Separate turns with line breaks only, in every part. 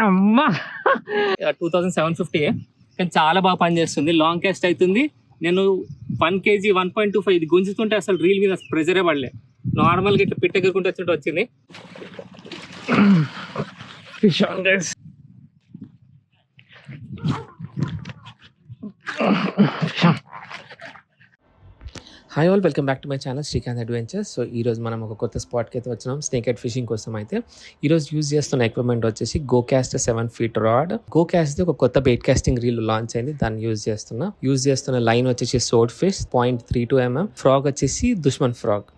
అమ్మా 2750 కానీ చాలా బాగా పనిచేస్తుంది. లాంగ్ కాస్ట్ అవుతుంది. నేను 1 kg 1.25 ఇది గుంజుతుంటే అసలు రీల్ మీద ప్రెజరే పడలే. నార్మల్గా ఇట్లా పిట్టెగురుకుంటూ వచ్చినట్టు వచ్చింది. Fish on guys. Hi all, welcome back to my channel Srikanth adventures. So ఈరోజు మనం ఒక కొత్త స్పాట్కి అయితే వచ్చినాం స్నేక్ హెడ్ ఫిషింగ్ కోసం. అయితే ఈరోజు యూజ్ చేస్తున్న ఎక్విప్మెంట్ వచ్చేసి గోకాస్ట్ 7 feet రాడ్. గోకాస్ట్ ఒక కొత్త బెయిట్ కాస్టింగ్ రీల్ లాంచ్ అయింది, దాన్ని యూజ్ చేస్తున్న లైన్ వచ్చేసి సోడ్ ఫిష్ 0.32 mm, ఫ్రాగ్ వచ్చేసి దుష్మన్ frog.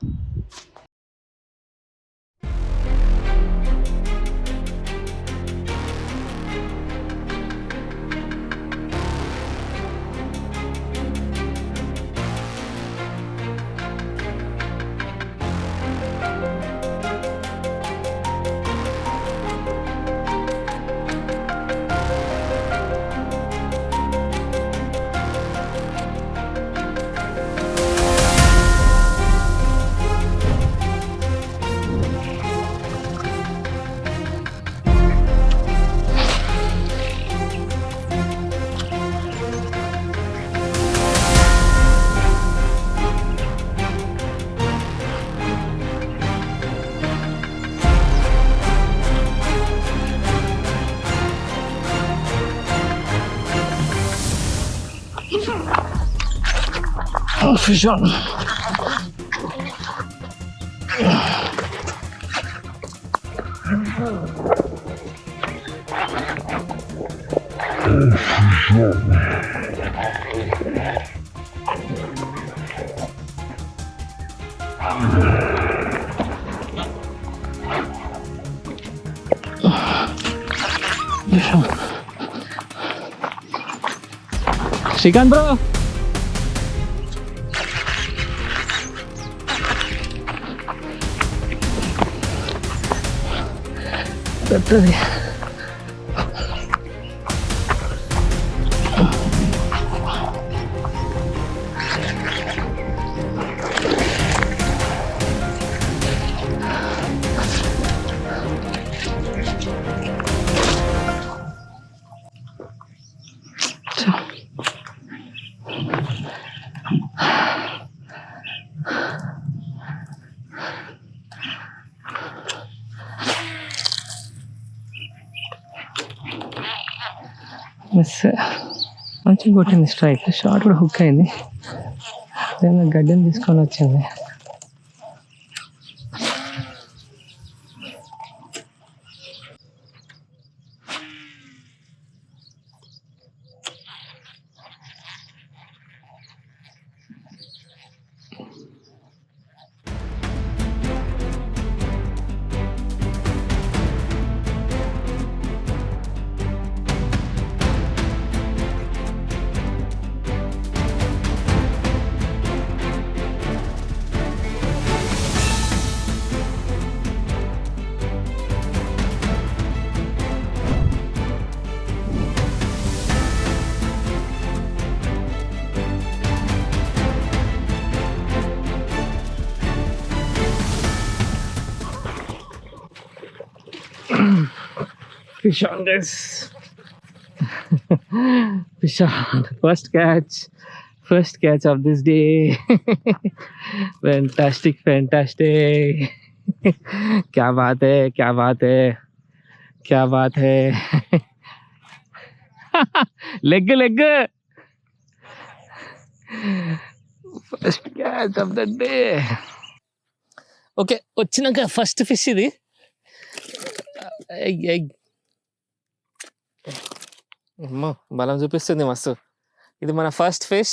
Fish on. Shrikant bro. పెద్దది మిస్. మంచిగా కొట్టింది స్ట్రైక్. షార్ట్ కూడా హుక్ అయింది. గడ్డని తీసుకొని వచ్చింది. Fish on this. Fish on. First catch of this day. Fantastic. क्या बात है. Leg. First catch of the day. Okay, వచ్చినాక ఫస్ట్ ఫిష్ ఇది. అమ్మో, బలం చూపిస్తుంది మస్తు. ఇది మన ఫస్ట్ ఫిష్.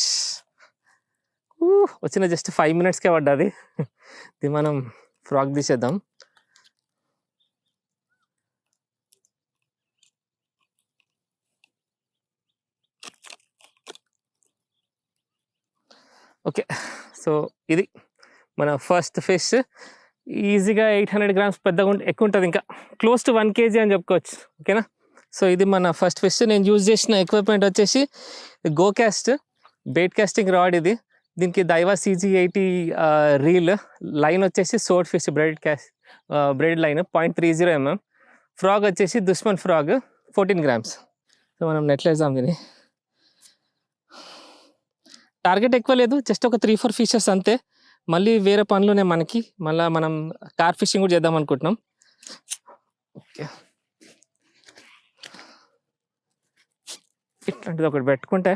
వచ్చిన జస్ట్ 5 minutesకే పడ్డది. ఇది మనం ఫ్రాగ్ తీసేద్దాం. ఓకే, సో ఇది మన ఫస్ట్ ఫిష్. ఈజీగా 800 grams పెద్దగా ఎక్కువ ఉంటుంది, ఇంకా క్లోజ్ టు 1 kg అని చెప్పుకోవచ్చు. ఓకేనా. సో ఇది మన ఫస్ట్ ఫిష్. నేను యూజ్ చేసిన ఎక్విప్మెంట్ వచ్చేసి గోకాస్ట్ బెయిట్ కాస్టింగ్ రాడ్. ఇది దీనికి దైవా CG80 రీల్. లైన్ వచ్చేసి సోడ్ fish braid line 0.30 mm. Frog వచ్చేసి దుష్మన్ ఫ్రాగ్ 14 grams. సో మనం నెట్లో వేసాం దీన్ని. టార్గెట్ ఎక్కువ లేదు, జస్ట్ ఒక 3-4 ఫిషెస్ అంతే. మళ్ళీ వేరే పనులునే మనకి, మళ్ళీ మనం కార్ ఫిషింగ్ కూడా చేద్దాం అనుకుంటున్నాం. ఓకే, ఇట్లాంటిది ఒకటి పెట్టుకుంటే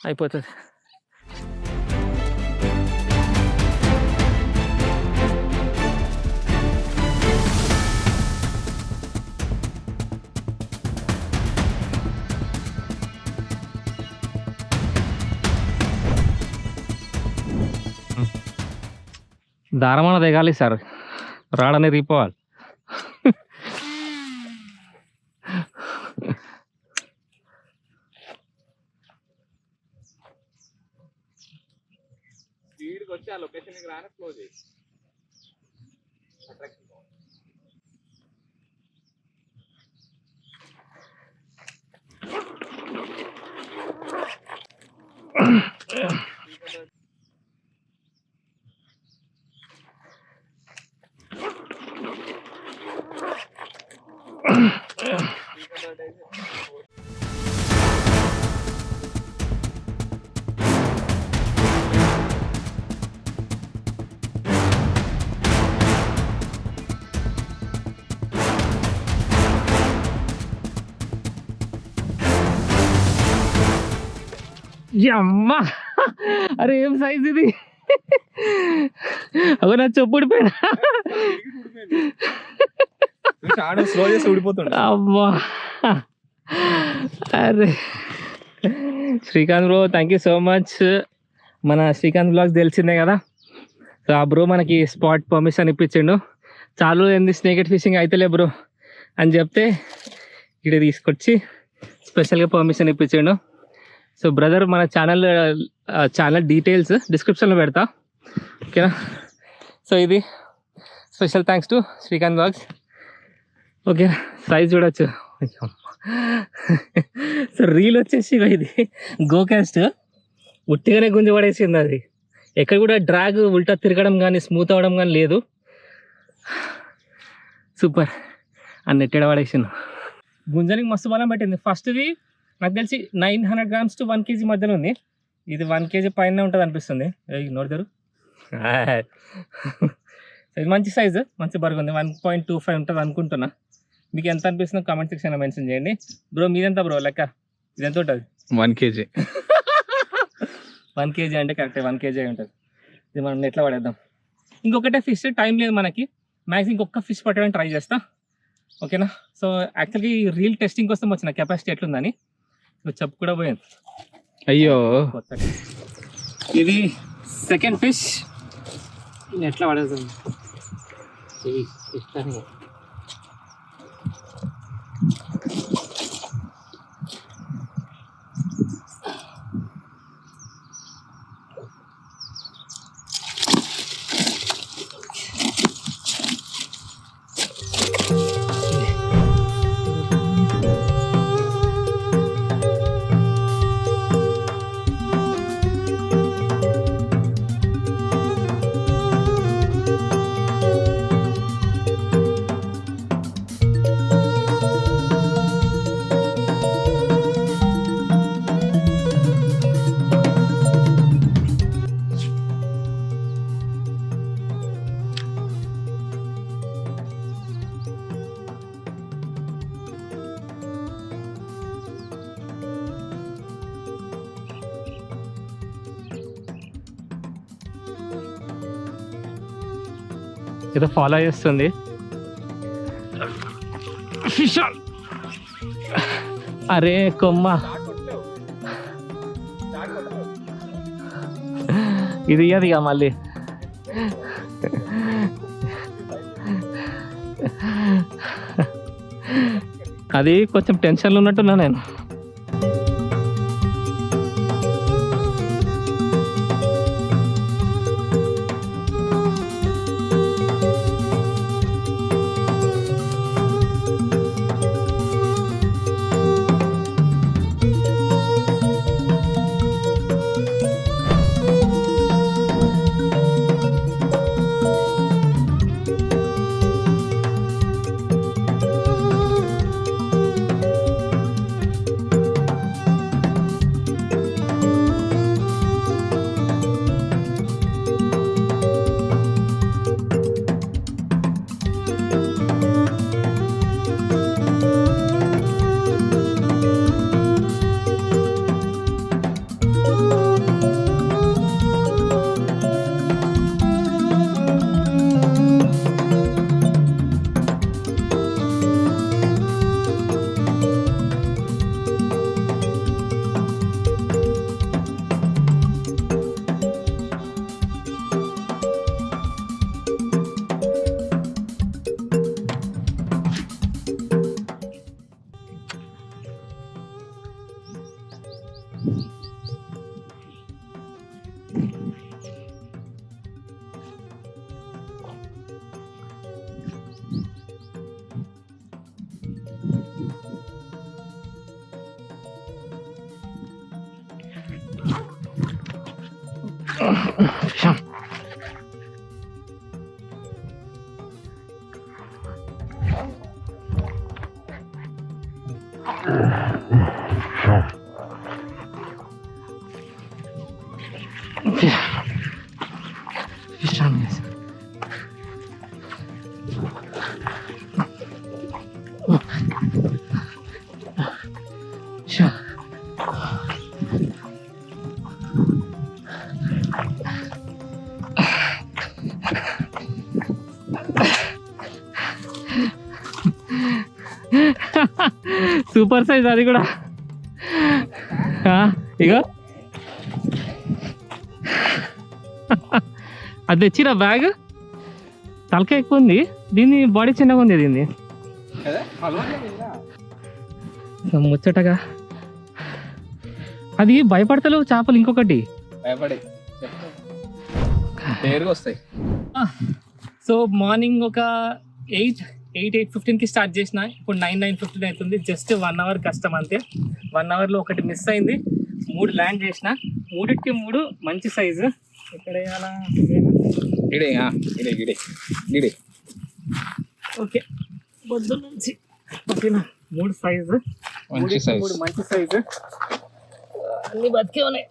అయిపోతుంది. దారమాన దిగాలి సార్, రాడని రీపోవాలి. స్పీడ్కి వచ్చి ఆ లొకేషన్కి రానే క్లోజ్ చేయి. అమ్మా, అరే ఏం సైజ్ ఇది! అగో నా చెప్పు ఊడిపోయినా. స్లో చేసి ఊడిపోతుంది. అమ్మా, అరే Srikanth bro, thank you so much. మన శ్రీకాంత్ బ్లాగ్స్ తెలిసిందే కదా. సో ఆ బ్రో మనకి స్పాట్ పర్మిషన్ ఇప్పించిండు. చాలు ఏంది స్నేకెట్ ఫిషింగ్ అయితేలే బ్రో అని చెప్తే ఇక్కడ తీసుకొచ్చి స్పెషల్గా పర్మిషన్ ఇప్పించిండు. సో బ్రదర్, మన ఛానల్ డీటెయిల్స్ డిస్క్రిప్షన్లో పెడతా, ఓకేనా? సో ఇది special thanks to Srikanth blogs. Okay, size చూడొచ్చు. సో రీల్ వచ్చేసి ఇది గోకాస్ట్ ఉట్టిగానే గుంజి పడేసింది. అది ఎక్కడ కూడా డ్రాగ్ ఉల్టా తిరగడం కానీ స్మూత్ అవ్వడం కానీ లేదు. సూపర్ అని నెట్టెడ పడేసింది. గుంజనికి మస్తు బలం పెట్టింది. ఫస్ట్ది నాకు తెలిసి 900 grams to 1 kg మధ్యలో ఉంది. ఇది 1 kg పైన ఉంటుంది అనిపిస్తుంది. నోడతారు, ఇది మంచి సైజు, మంచి బరుగు ఉంది. 1.25 ఉంటుంది అనుకుంటున్నా. మీకు ఎంత అనిపిస్తుందో కామెంట్ సెక్షన్లో మెన్షన్ చేయండి. బ్రో మీదెంత బ్రో లెక్క? ఇది ఎంత ఉంటుంది?
1 kg.
1 kg అంటే కరెక్ట్ 1 kg ఉంటుంది. ఇది మనం నెట్లో పడేద్దాం. ఇంకొకటే ఫిష్, టైం లేదు మనకి. మ్యాక్సిమం ఇంకొక ఫిష్ పట్టడానికి ట్రై చేస్తా, ఓకేనా? సో యాక్చువల్లీ రీల్ టెస్టింగ్ కోసం వచ్చిన కెపాసిటీ ఎట్లుందని చెప్పు కూడా పోయింది.
అయ్యో,
ఇది సెకండ్ ఫిష్. ఎట్లా పడేద్దాం. ఏదో ఫాలో చేస్తుంది. అరే కొమ్మ, ఇది ఇక మళ్ళీ అది కొంచెం టెన్షన్లో ఉన్నట్టున్నా నేను.
సూపర్ సైజ్ అది కూడా. ఇక అది తెచ్చిరా బ్యాగ్. తలక ఎక్కువ ఉంది, దీన్ని బాడీ చిన్నగా ఉంది. దీన్ని ముచ్చటగా అది భయపడతలేవు చేపలు. ఇంకొకటి
వస్తాయి.
సో మార్నింగ్ ఒక 8:15కి స్టార్ట్ చేసిన, ఇప్పుడు 9:15 అవుతుంది. జస్ట్ 1 అవర్ కష్టం అంతే. 1 అవర్లో ఒకటి మిస్ అయింది. 3 ల్యాండ్ చేసిన, 3 మంచి సైజు. ఇక్కడ ఓకే బొద్దు నుంచి 3 సైజు, 3 మంచి సైజు, అన్ని బతికే ఉన్నాయి.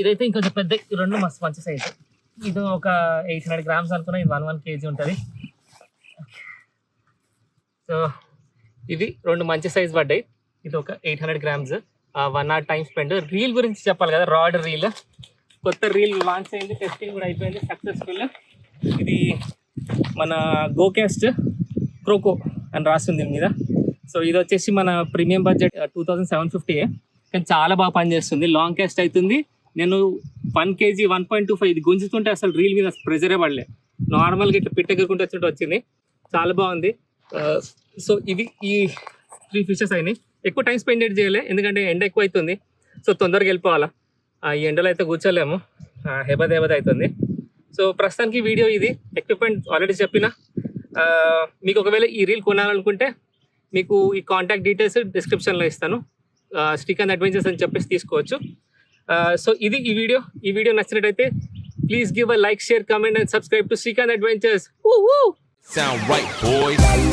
ఇదైతే ఇంకొంచెం పెద్ద, 2 మస్తు మంచి సైజు. ఇది ఒక 800 గ్రామ్స్ అనుకున్నా, ఇది 1 kg ఉంటుంది. సో ఇవి 2 మంచి సైజ్ పడ్డాయి. ఇది ఒక 800 grams. 1 hour time spend. Reel గురించి చెప్పాలి కదా, రాడ్ రీల్. కొత్త రీల్ లాంచ్ అయింది, టెస్టింగ్ కూడా అయిపోయింది సక్సెస్ఫుల్. ఇది మన గోకాస్ట్ క్రోకో అని రాస్తుంది మీద. సో ఇది వచ్చేసి మన ప్రీమియం బడ్జెట్ 2750, కానీ చాలా బాగా పనిచేస్తుంది. లాంగ్ కాస్ట్ అవుతుంది. నేను 1 kg 1.25 ఇది గుంజుతుంటే అసలు రీల్ మీద ప్రెజరే పడలే. నార్మల్గా ఇట్లా పిట్టెక్కుకుంటూ వచ్చినట్టు వచ్చింది. చాలా బాగుంది. సో ఇవి ఈ 3 ఫిషెస్ అయినాయి. ఎక్కువ టైం స్పెండ్ చేయలే, ఎందుకంటే ఎండ ఎక్కువ అవుతుంది. సో తొందరగా వెళ్ళిపోవాలా, ఈ ఎండలో అయితే కూర్చోలేము, హెబద్ అవుతుంది. సో ప్రస్తుతానికి వీడియో ఇది. ఎక్విప్మెంట్ ఆల్రెడీ చెప్పిన. మీకు ఒకవేళ ఈ రీల్ కొనాలనుకుంటే మీకు ఈ కాంటాక్ట్ డీటెయిల్స్ డిస్క్రిప్షన్లో ఇస్తాను. శ్రీకాంత్ అడ్వెంచర్స్ అని చెప్పేసి తీసుకోవచ్చు. సో ఇది ఈ వీడియో నచ్చినట్టయితే please give a like, share, comment and subscribe to Srikanth adventures.
Sound right, boys.